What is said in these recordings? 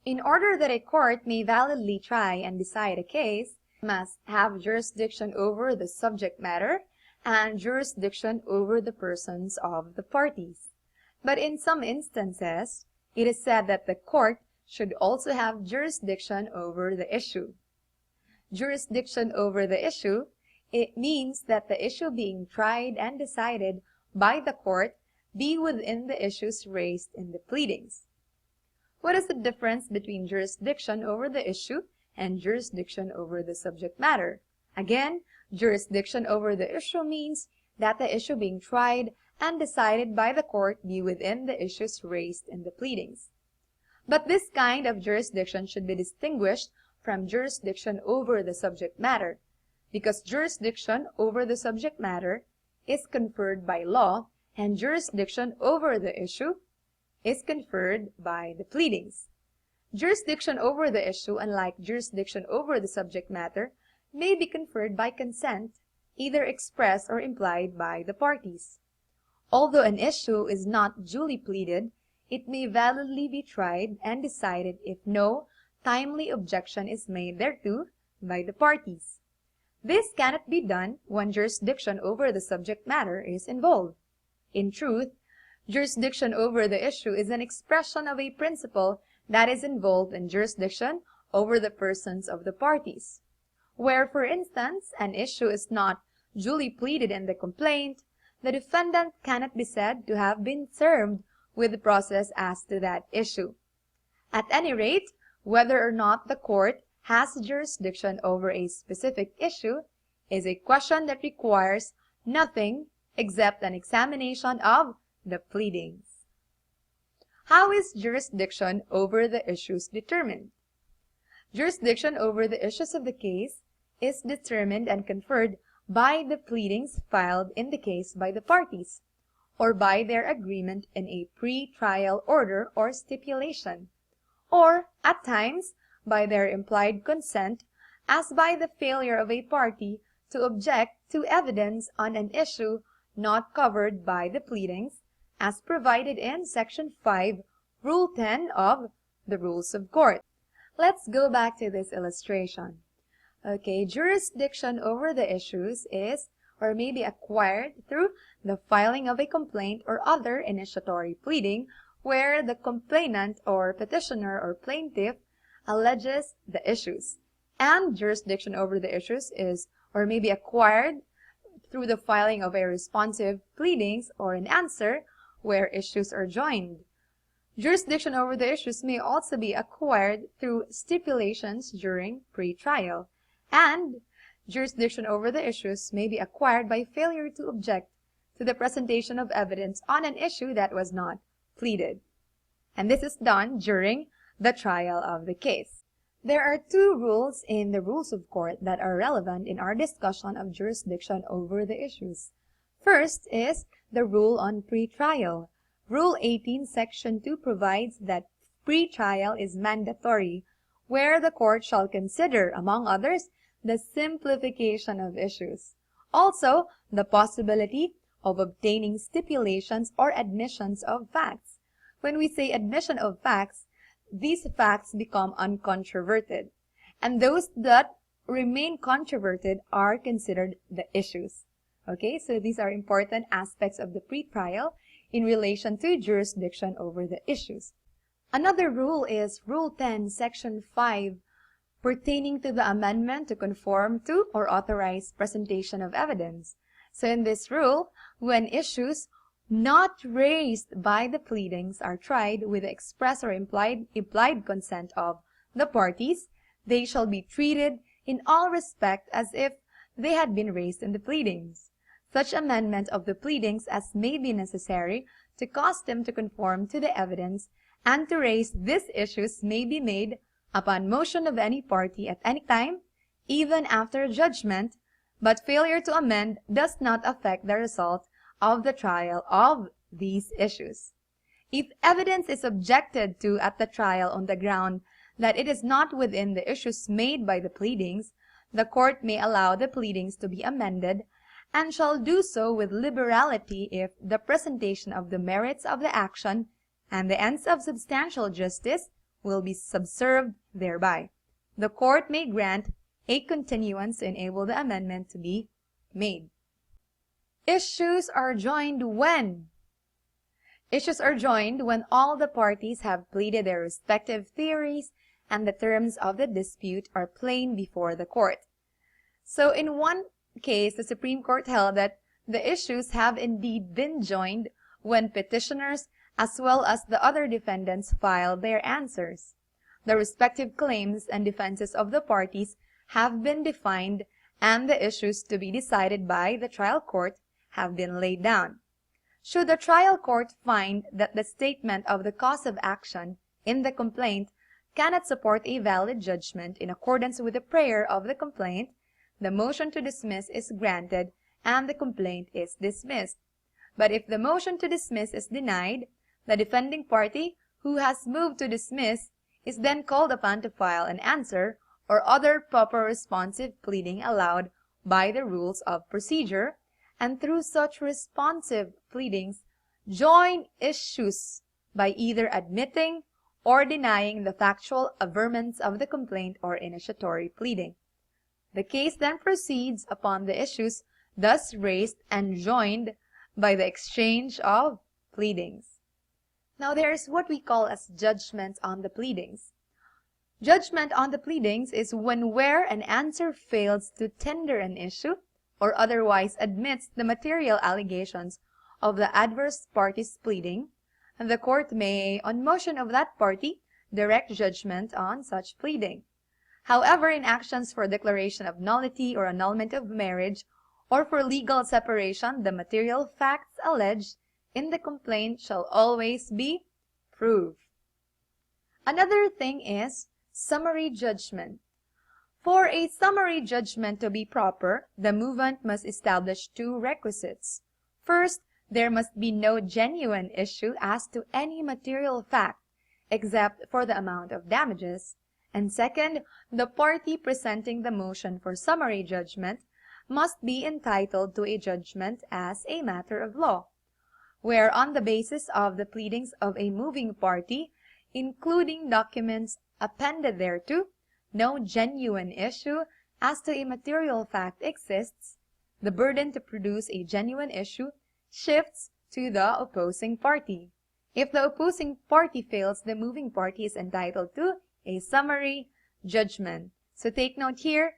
In order that a court may validly try and decide a case, it must have jurisdiction over the subject matter and jurisdiction over the persons of the parties. But in some instances, it is said that the court should also have jurisdiction over the issue. Jurisdiction over the issue, it means that the issue being tried and decided by the court be within the issues raised in the pleadings. What is the difference between jurisdiction over the issue and jurisdiction over the subject matter? Again, jurisdiction over the issue means that the issue being tried and decided by the court be within the issues raised in the pleadings. But this kind of jurisdiction should be distinguished from jurisdiction over the subject matter, because jurisdiction over the subject matter is conferred by law and jurisdiction over the issue is conferred by the pleadings. Jurisdiction over the issue, unlike jurisdiction over the subject matter, may be conferred by consent, either expressed or implied by the parties. Although an issue is not duly pleaded, it may validly be tried and decided if no timely objection is made thereto by the parties. This cannot be done when jurisdiction over the subject matter is involved. In truth, jurisdiction over the issue is an expression of a principle that is involved in jurisdiction over the persons of the parties. Where, for instance, an issue is not duly pleaded in the complaint, the defendant cannot be said to have been served with the process as to that issue. At any rate, whether or not the court has jurisdiction over a specific issue is a question that requires nothing except an examination of the pleadings. How is jurisdiction over the issues determined? Jurisdiction over the issues of the case is determined and conferred by the pleadings filed in the case by the parties, or by their agreement in a pre-trial order or stipulation, or, at times, by their implied consent, as by the failure of a party to object to evidence on an issue not covered by the pleadings, as provided in Section 5, Rule 10 of the Rules of Court. Let's go back to this illustration. Okay, jurisdiction over the issues is or may be acquired through the filing of a complaint or other initiatory pleading where the complainant or petitioner or plaintiff alleges the issues. And jurisdiction over the issues is or may be acquired through the filing of a responsive pleadings or an answer where issues are joined. Jurisdiction over the issues may also be acquired through stipulations during pre-trial. And jurisdiction over the issues may be acquired by failure to object to the presentation of evidence on an issue that was not pleaded. And this is done during the trial of the case. There are two rules in the Rules of Court that are relevant in our discussion of jurisdiction over the issues. First is the rule on pre-trial. Rule 18, Section 2 provides that pre-trial is mandatory, where the court shall consider, among others, the simplification of issues. Also, the possibility of obtaining stipulations or admissions of facts. When we say admission of facts, these facts become uncontroverted, and those that remain controverted are considered the issues. Okay, so these are important aspects of the pre-trial in relation to jurisdiction over the issues. Another rule is Rule 10, Section 5, pertaining to the amendment to conform to or authorize presentation of evidence. So in this rule, when issues not raised by the pleadings are tried with the express or implied consent of the parties, they shall be treated in all respect as if they had been raised in the pleadings. Such amendment of the pleadings as may be necessary to cause them to conform to the evidence and to raise these issues may be made upon motion of any party at any time, even after judgment, but failure to amend does not affect the result of the trial of these issues. If evidence is objected to at the trial on the ground that it is not within the issues made by the pleadings, the court may allow the pleadings to be amended and shall do so with liberality if the presentation of the merits of the action and the ends of substantial justice will be subserved thereby. The court may grant a continuance to enable the amendment to be made. Issues are joined when? Issues are joined when all the parties have pleaded their respective theories and the terms of the dispute are plain before the court. So in one case, the Supreme Court held that the issues have indeed been joined when petitioners as well as the other defendants filed their answers. The respective claims and defenses of the parties have been defined and the issues to be decided by the trial court have been laid down. Should the trial court find that the statement of the cause of action in the complaint cannot support a valid judgment in accordance with the prayer of the complaint, the motion to dismiss is granted and the complaint is dismissed. But if the motion to dismiss is denied, the defending party who has moved to dismiss is then called upon to file an answer or other proper responsive pleading allowed by the rules of procedure, and through such responsive pleadings join issues by either admitting or denying the factual averments of the complaint or initiatory pleading. The case then proceeds upon the issues thus raised and joined by the exchange of pleadings. Now there is what we call as judgment on the pleadings. Judgment on the pleadings is when where an answer fails to tender an issue or otherwise admits the material allegations of the adverse party's pleading, and the court may, on motion of that party, direct judgment on such pleading. However, in actions for declaration of nullity or annulment of marriage or for legal separation, the material facts alleged in the complaint shall always be proved. Another thing is summary judgment. For a summary judgment to be proper, the movement must establish two requisites. First, there must be no genuine issue as to any material fact, except for the amount of damages. And second, the party presenting the motion for summary judgment must be entitled to a judgment as a matter of law, where on the basis of the pleadings of a moving party, including documents appended thereto, no genuine issue as to a material fact exists, the burden to produce a genuine issue shifts to the opposing party. If the opposing party fails, the moving party is entitled to a summary judgment. So take note here,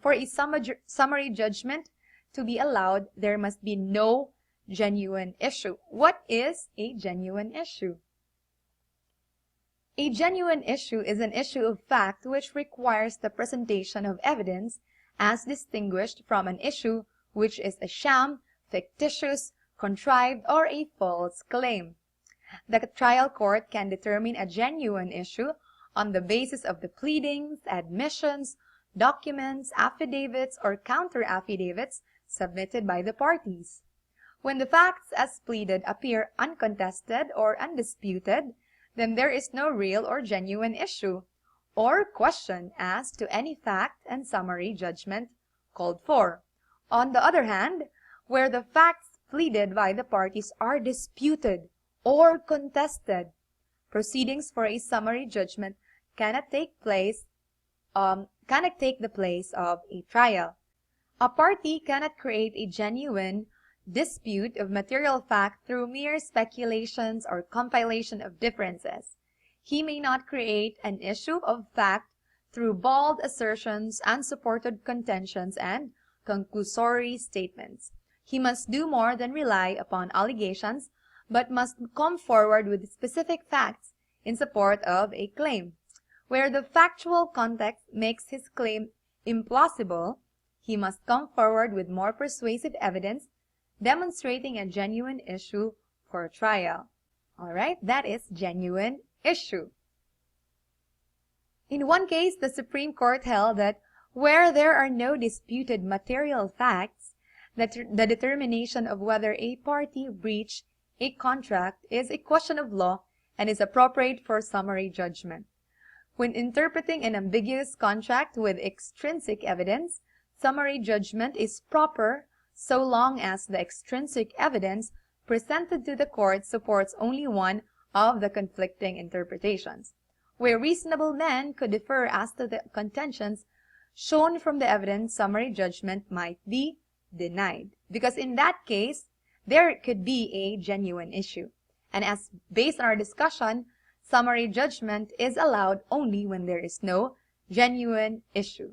for a summary judgment to be allowed, there must be no genuine issue. What is a genuine issue? A genuine issue is an issue of fact which requires the presentation of evidence as distinguished from an issue which is a sham, fictitious, contrived, or a false claim. The trial court can determine a genuine issue on the basis of the pleadings, admissions, documents, affidavits, or counter-affidavits submitted by the parties. When the facts as pleaded appear uncontested or undisputed, then there is no real or genuine issue or question as to any fact and summary judgment called for. On the other hand, where the facts pleaded by the parties are disputed or contested, proceedings for a summary judgment cannot take the place of a trial. A party cannot create a genuine dispute of material fact through mere speculations or compilation of differences. He may not create an issue of fact through bald assertions, unsupported contentions, and conclusory statements. He must do more than rely upon allegations, but must come forward with specific facts in support of a claim. Where the factual context makes his claim implausible, he must come forward with more persuasive evidence demonstrating a genuine issue for trial. Alright, that is genuine issue. In one case, the Supreme Court held that where there are no disputed material facts, that the determination of whether a party breached a contract is a question of law and is appropriate for summary judgment. When interpreting an ambiguous contract with extrinsic evidence, summary judgment is proper so long as the extrinsic evidence presented to the court supports only one of the conflicting interpretations. Where reasonable men could differ as to the contentions shown from the evidence, summary judgment might be denied, because in that case, there could be a genuine issue. And as based on our discussion, summary judgment is allowed only when there is no genuine issue.